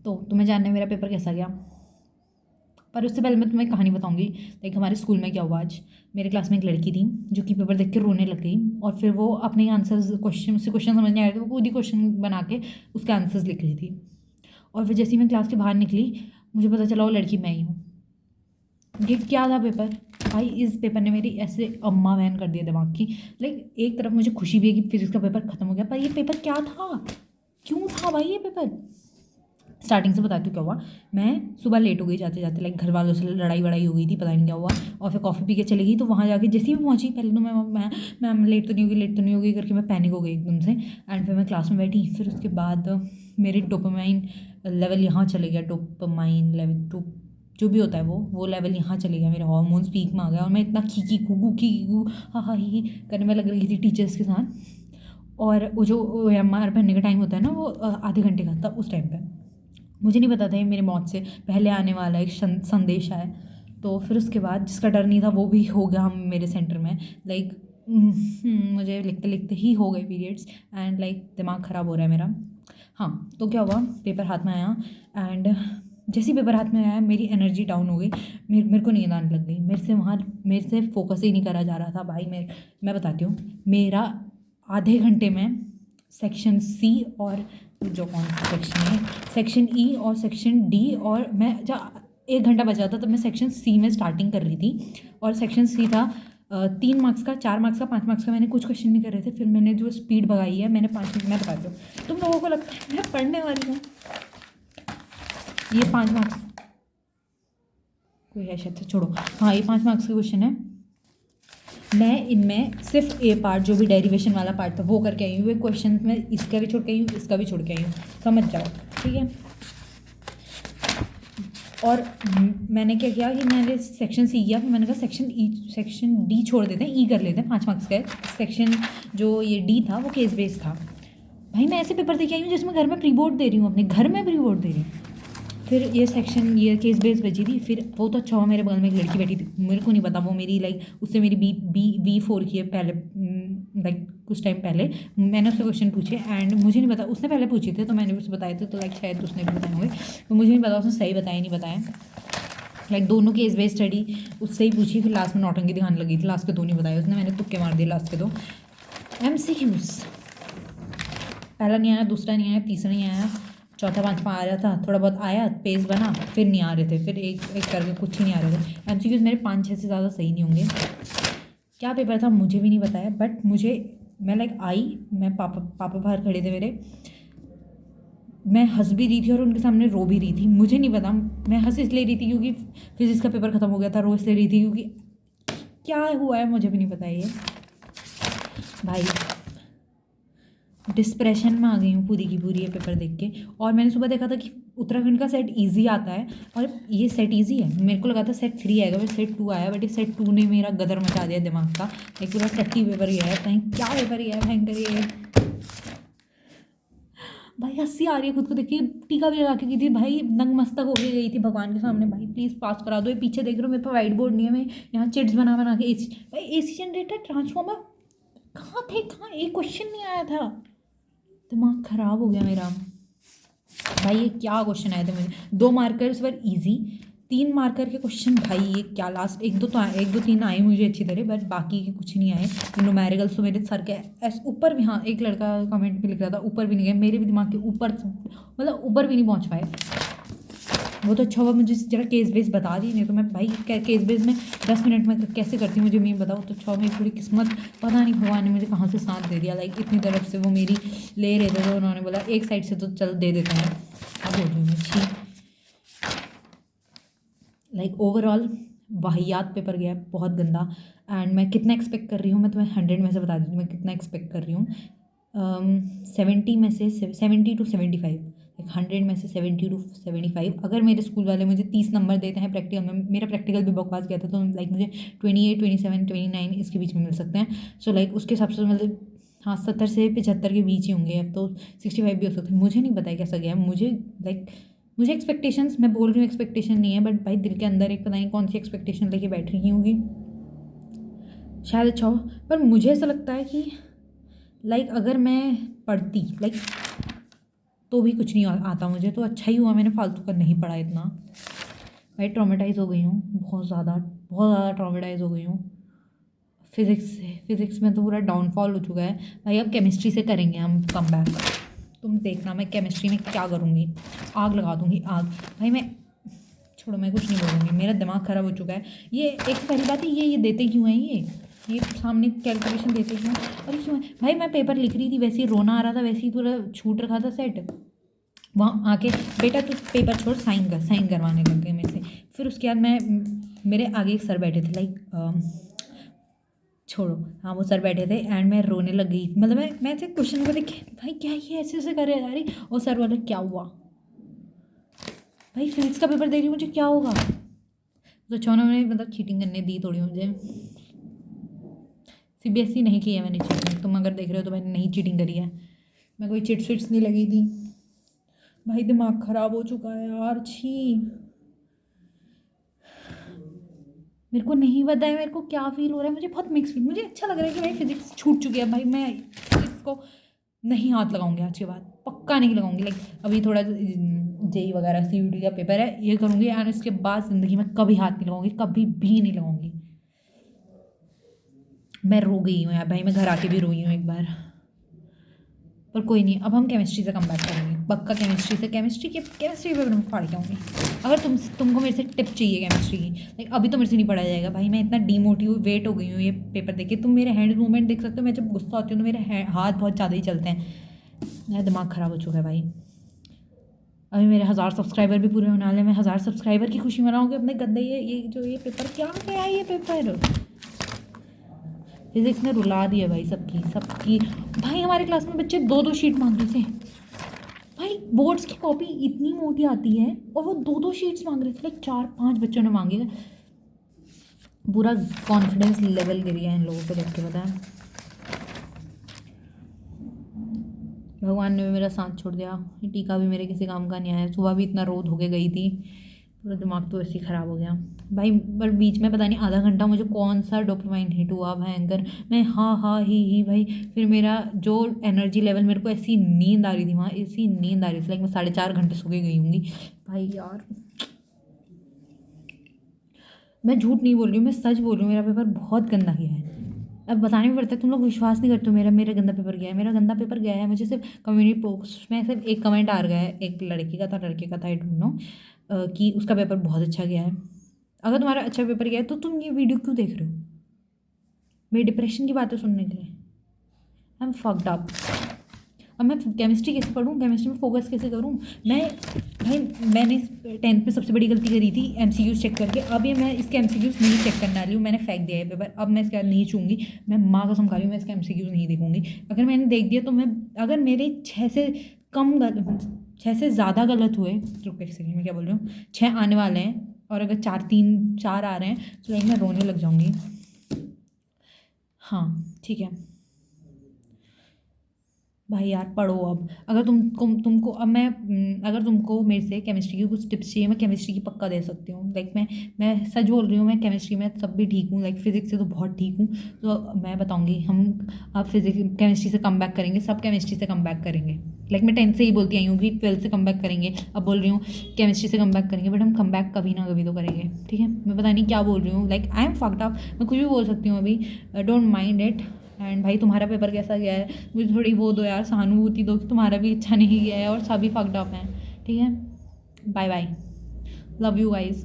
तो तुम्हें जानना है मेरा पेपर कैसा गया। पर उससे पहले मैं तुम्हें कहानी बताऊंगी। लाइक हमारे स्कूल में क्या हुआ आज। मेरे क्लास में एक लड़की थी जो कि पेपर देख के रोने लग गई, और फिर वो अपने आंसर्स क्वेश्चन समझ नहीं आ रहे थे, वो खुद ही क्वेश्चन बना के उसके आंसर्स लिख रही थी। और फिर जैसे ही मैं क्लास के बाहर निकली, मुझे पता चला वो लड़की मैं ही हूँ। ये क्या था पेपर। भाई इस पेपर ने मेरी ऐसे अम्मा बहन कर दिया दिमाग की। लाइक एक तरफ मुझे खुशी भी है कि फिजिक्स का पेपर खत्म हो गया, पर ये पेपर क्या था, क्यों था भाई ये पेपर। स्टार्टिंग से बताती हूँ क्या हुआ। मैं सुबह लेट हो गई जाते जाते, लाइक घर वालों से लड़ाई वड़ाई हो गई थी, पता नहीं क्या हुआ। और फिर कॉफ़ी पी के चली गई, तो वहाँ जाके जैसे ही मैं पहुँची, पहले तो मैं लेट तो नहीं होगी, लेट तो नहीं होगी करके मैं पैनिक हो गई एकदम से। एंड फिर मैं क्लास में बैठी, फिर उसके बाद मेरी डोपामाइन लेवल यहाँ चले गया। डोपामाइन लेवल जो भी होता है वो लेवल यहाँ चले गया, मेरे हॉर्मोन्स पीक में आ गया, और मैं इतना खीकी खू हा हा ही करने में लग रही थी टीचर्स के साथ। और वो जो OMR भरने का टाइम होता है ना, वो आधे घंटे का था उस टाइम पे। मुझे नहीं पता था ये मेरे मौत से पहले आने वाला एक संदेश है। तो फिर उसके बाद जिसका डर नहीं था वो भी हो गया हम मेरे सेंटर में। लाइक मुझे लिखते लिखते ही हो गए पीरियड्स, एंड लाइक दिमाग ख़राब हो रहा है मेरा। हाँ, तो क्या हुआ, पेपर हाथ में आया, एंड जैसे ही पेपर हाथ में आया मेरी एनर्जी डाउन हो गई। मेरे को नींद आने लग गई। मेरे से फोकस ही नहीं करा जा रहा था भाई। मैं बताती हूँ, मेरा आधे घंटे में सेक्शन सी और जो कौन सा सेक्शन है, सेक्शन ई और सेक्शन डी, और मैं जब 1 घंटा बचा था तब मैं सेक्शन सी में स्टार्टिंग कर रही थी। और सेक्शन सी था 3 मार्क्स का, 4 मार्क्स का, 5 मार्क्स का। मैंने कुछ क्वेश्चन नहीं कर रहे थे, फिर मैंने जो स्पीड भगाई है मैंने 5 मिनट में बताती हूँ। तुम लोगों को लगता है मैं पढ़ने वाली हूँ। ये 5 मार्क्स कोई है शायद से, छोड़ो। हाँ, ये 5 मार्क्स का क्वेश्चन है। मैं इनमें सिर्फ ए पार्ट जो भी डेरिवेशन वाला पार्ट था वो करके आई हूँ। ये क्वेश्चन में इसका भी छोड़ के आई हूँ, इसका भी छोड़ के आई हूँ, समझ जाओ, ठीक है। और मैंने क्या किया कि मैंने सेक्शन सी किया, फिर मैंने कहा सेक्शन डी छोड़ देते हैं, ई कर लेते हैं, 5 मार्क्स का है। सेक्शन जो ये डी था वो केस बेस्ड था। भाई मैं ऐसे पेपर दे के आई हूँ जिसमें घर में प्री बोर्ड दे रही हूँ, अपने घर में प्री बोर्ड दे रही हूँ। फिर ये केस बेस बची थी। फिर वो तो अच्छा हुआ मेरे बगल में एक लड़की बैठी थी, मेरे को नहीं पता वो मेरी लाइक उससे मेरी V4 की है पहले, लाइक कुछ टाइम पहले मैंने उससे क्वेश्चन पूछे, एंड मुझे नहीं पता, उसने पहले पूछे थे तो मैंने उससे बताए थे, तो लाइक शायद उसने भी बताए होंगे, तो मुझे नहीं पता उसने सही बताया नहीं बताया। लाइक दोनों केस बेस स्टडी उससे ही पूछी, फिर लास्ट में नौटंकी दिखाने लगी थी, लास्ट के 2 नहीं बताए उसने, मैंने तुक्के मार दिए लास्ट के 2। MCQs पहला नहीं आया, दूसरा नहीं आया, तीसरा नहीं आया, चौथा पाँचवा आ रहा था, थोड़ा बहुत आया, पेज बना, फिर नहीं आ रहे थे, फिर एक एक करके कुछ ही नहीं आ रहे थे। MCQs मेरे 5-6 से ज़्यादा सही नहीं होंगे। क्या पेपर था मुझे भी नहीं बताया, बट मैं लाइक आई, मैं पापा बाहर खड़े थे मेरे, मैं हंस भी रही थी और उनके सामने रो भी रही थी। मुझे नहीं पता, मैं हंस इसलिए रही थी क्योंकि फिजिक्स का पेपर ख़त्म हो गया था, रो इसलिए रही थी क्योंकि क्या हुआ है मुझे भी नहीं पता। ये भाई डिस्प्रेशन में आ गई हूँ पूरी की पूरी ये पेपर देख के। और मैंने सुबह देखा था कि उत्तराखंड का सेट इजी आता है, और ये सेट इजी है। मेरे को लगा था सेट 3 आएगा, बट सेट 2 आया, बट ये सेट 2 ने मेरा गदर मचा दिया दिमाग का। एक पूरा टट्टी पेपर ही है, कहीं क्या पेपर ही है भयंकर ये। भाई हंसी आ रही है खुद को देख के। टीका भी लगा के गई थी भाई, नंग मस्तक होके गई थी भगवान के सामने, भाई प्लीज़ पास करा दो। ये पीछे देख रहे हो मेरे पास वाइट बोर्ड नहीं है, मैं यहाँ चिट्स बना बना के भाई AC जनरेटर ट्रांसफॉर्मर कहाँ थे, कहाँ एक क्वेश्चन नहीं आया था। दिमाग ख़राब हो गया मेरा। भाई ये क्या क्वेश्चन आए थे मुझे, 2 मार्कर्स वर इजी, 3 मार्कर के क्वेश्चन भाई ये क्या, लास्ट 1-2-3 आए मुझे अच्छी तरह, बट बाकी के कुछ नहीं आए। न्यूमेरिकल्स तो मेरे सर के ऊपर भी, हाँ एक लड़का कमेंट भी लिख रहा था ऊपर भी नहीं गए, मेरे भी दिमाग के ऊपर, मतलब ऊपर भी नहीं पहुँच पाए। वो तो अच्छा हुआ मुझे जरा केस बेस बता दी, नहीं तो मैं भाई केस बेस में 10 मिनट में कैसे करती मुझे नहीं बताओ। तो अच्छा मेरी थोड़ी किस्मत, पता नहीं भगवान ने मुझे कहाँ से साथ दे दिया। लाइक इतनी तरफ से वो मेरी ले रहे थे, तो उन्होंने बोला एक साइड से तो चल दे देते हैं। अब बोल रही हूँ मैं छी। लाइक ओवरऑल वाहियात पेपर गया, बहुत गंदा। एंड मैं कितना एक्सपेक्ट कर रही हूँ, मैं तुम्हें 100 में से बता देती हूँ मैं कितना एक्सपेक्ट कर रही हूँ। 70 में से 70 to 75, 100 में से 70 to 75। अगर मेरे स्कूल वाले मुझे 30 नंबर देते हैं प्रैक्टिकल में, मेरा प्रैक्टिकल भी बकवास गया था, तो लाइक मुझे 28, 27, 29 इसके बीच में मिल सकते हैं। सो लाइक उसके हिसाब से मतलब हाँ 70 से 75 के बीच ही होंगे, अब तो 65 भी हो सकते हैं। मुझे नहीं पता है कैसा गया मुझे। लाइक मुझे एक्सपेक्टेशंस, मैं बोल रही हूँ एक्सपेक्टेशन नहीं है, बट भाई दिल के अंदर एक पता नहीं कौन सी एक्सपेक्टेशन लेके बैठ रही होगी। शायद अच्छा हो, पर मुझे ऐसा लगता है कि लाइक अगर मैं पढ़ती, लाइक तो भी कुछ नहीं आता मुझे, तो अच्छा ही हुआ मैंने फालतू का नहीं पढ़ा इतना। भाई ट्रॉमेटाइज़ हो गई हूँ बहुत ज़्यादा ट्रॉमेटाइज़ हो गई हूँ फिज़िक्स से। फिज़िक्स में तो पूरा डाउनफॉल हो चुका है भाई। अब केमिस्ट्री से करेंगे हम कम बैक। तुम देखना मैं केमिस्ट्री में क्या करूँगी, आग लगा दूँगी आग। भाई मैं छोड़ो, मैं कुछ नहीं बोलूँगी, मेरा दिमाग ख़राब हो चुका है। ये एक पहली बात है, ये देते क्यों हैं ये सामने कैलकुलेशन देते क्यों हैं और क्यों है भाई। मैं पेपर लिख रही थी, वैसे ही रोना आ रहा था, वैसे ही पूरा छूट रखा था सेट। वहाँ आके बेटा तू पेपर छोड़, साइन करवाने लग गए मेरे से। फिर उसके बाद मेरे आगे एक सर बैठे थे, लाइक छोड़ो, हाँ वो सर बैठे थे एंड मैं रोने लग गई। मतलब मैं ऐसे क्वेश्चन को देखे भाई क्या ये ऐसे करे जा रही, और सर बोले क्या हुआ भाई, फिजिक्स का पेपर दे रही हूँ, मुझे क्या होगा। तो अच्छा उन्होंने मतलब चीटिंग करने दी थोड़ी मुझे। CBSE नहीं की है मैंने चीटिंग, तुम अगर देख रहे हो तो मैंने नहीं चीटिंग करी है, मैं कोई चिट्स विट्स नहीं लगी थी। भाई दिमाग ख़राब हो चुका है यार, छी। मेरे को नहीं पता है मेरे को क्या फील हो रहा है, मुझे बहुत मिक्स फील। मुझे अच्छा लग रहा है कि भाई फिजिक्स छूट चुकी है भाई, मैं फिजिक्स को नहीं हाथ लगाऊंगी आज के बाद, पक्का नहीं लगाऊंगी। लाइक अभी थोड़ा JEE वगैरह CUT का पेपर है, ये करूँगी एंड इसके बाद ज़िंदगी में कभी हाथ नहीं लगाऊंगी, कभी भी नहीं लगाऊंगी। मैं रो गई हूँ यार भाई, मैं घर आके भी रोई हूँ एक बार। पर कोई नहीं, अब हम केमिस्ट्री से कम बैक करेंगे पक्का। केमिस्ट्री पेपर में फाड़ के आऊँगी। अगर तुमको मेरे से टिप चाहिए केमिस्ट्री की, लाइक अभी तो मेरे से नहीं पढ़ा जाएगा भाई, मैं इतना डीमोटिवेट हो गई हूँ ये पेपर देख के। तुम मेरे हैंड मूवमेंट देख सकते हो, मैं जब गुस्सा होती हूँ तो मेरे हाथ बहुत ज़्यादा ही चलते हैं। मेरा दिमाग ख़राब हो चुका है भाई। अभी मेरे 1000 सब्सक्राइबर भी पूरे होने वाले हैं, मैं 1000 सब्सक्राइबर की खुशी मनाऊँगी अपने गंदे ये पेपर क्या गया है ये पेपर। फिजिक्स ने रुला दिया भाई सबकी। भाई हमारे क्लास में बच्चे 2-2 शीट मांग रहे थे भाई। बोर्ड्स की कॉपी इतनी मोटी आती है और वो 2-2 शीट्स मांग रहे थे, लाइक 4-5 बच्चों ने मांगे। पूरा कॉन्फिडेंस लेवल गिर गया इन लोगों को देख के, पता है। भगवान ने भी मेरा साथ छोड़ दिया, ये टीका भी मेरे किसी काम का नहीं आया। सुबह भी इतना रो धो के गई थी, पूरा दिमाग तो ऐसे ही ख़राब हो गया भाई। पर बीच में पता नहीं आधा घंटा मुझे कौन सा डोपामाइन हिट हुआ भयंकर, मैं हाँ ही भाई। फिर मेरा जो एनर्जी लेवल, मेरे को ऐसी नींद आ रही थी वहाँ, ऐसी नींद आ रही थी, लाइक मैं 4.5 घंटे सो के गई होंगी भाई यार। मैं झूठ नहीं बोल रही हूँ, मैं सच बोल रही हूँ, मेरा पेपर बहुत गंदा गया है। अब बताने भी पड़ता है, तुम लोग विश्वास नहीं करते हो। मेरा गंदा पेपर गया है, मेरा गंदा पेपर गया है। मुझे सिर्फ कम्युनिटी पोस्ट में सिर्फ एक कमेंट आ गया है, एक लड़के का था आई डोंट नो, कि उसका पेपर बहुत अच्छा गया है। अगर तुम्हारा अच्छा पेपर गया है तो तुम ये वीडियो क्यों देख रहे हो, मेरी डिप्रेशन की बातें सुनने के लिए। I am fucked up. अब मैं केमिस्ट्री कैसे पढ़ूँ, केमिस्ट्री में फोकस कैसे करूँ मैं। भाई मैंने 10th में सबसे बड़ी गलती करी थी MCQs चेक करके। अब ये मैं इसके MCQs नहीं चेक करने वाली हूँ, मैंने फेंक दिया है पेपर। अब मैं इसके बाद नहीं चूँगी, मैं माँ कसम खा रही हूँ, मैं इसके MCQs नहीं देखूँगी। अगर मैंने देख दिया तो मैं, अगर मेरे 6 से ज़्यादा गलत हुए, रुक एक सेकंड, मैं क्या बोल रही हूँ, 6 आने वाले हैं और अगर 4 आ रहे हैं तो लाइक मैं रोने लग जाऊँगी। हाँ ठीक है भाई यार, पढ़ो अब। अगर तुमको अब मैं अगर तुमको मेरे से केमिस्ट्री की कुछ टिप्स चाहिए, मैं केमिस्ट्री की पक्का दे सकती हूँ। लाइक मैं सच बोल रही हूँ, मैं केमिस्ट्री में सब भी ठीक हूँ, लाइक फिजिक्स से तो बहुत ठीक हूँ। तो मैं बताऊँगी, हम अब केमिस्ट्री से कम बैक करेंगे, सब केमिस्ट्री से कम बैक करेंगे। लाइक मैं 10th से ही बोलती आई हूँ कि 12th से कम बैक करेंगे, अब बोल रही हूँ केमिस्ट्री से कम बैक करेंगे, बट हम कम बैक कभी ना कभी तो करेंगे, ठीक है। मैं पता नहीं क्या बोल रही हूँ, like I am fucked up, मैं कुछ भी बोल सकती हूँ अभी, डोंट माइंड इट। एंड भाई तुम्हारा पेपर कैसा गया है, मुझे थोड़ी वो दो यार, सहानुभूति दो कि तुम्हारा भी अच्छा नहीं गया है और सभी फक्ड अप हैं, ठीक है। Bye bye, love you guys.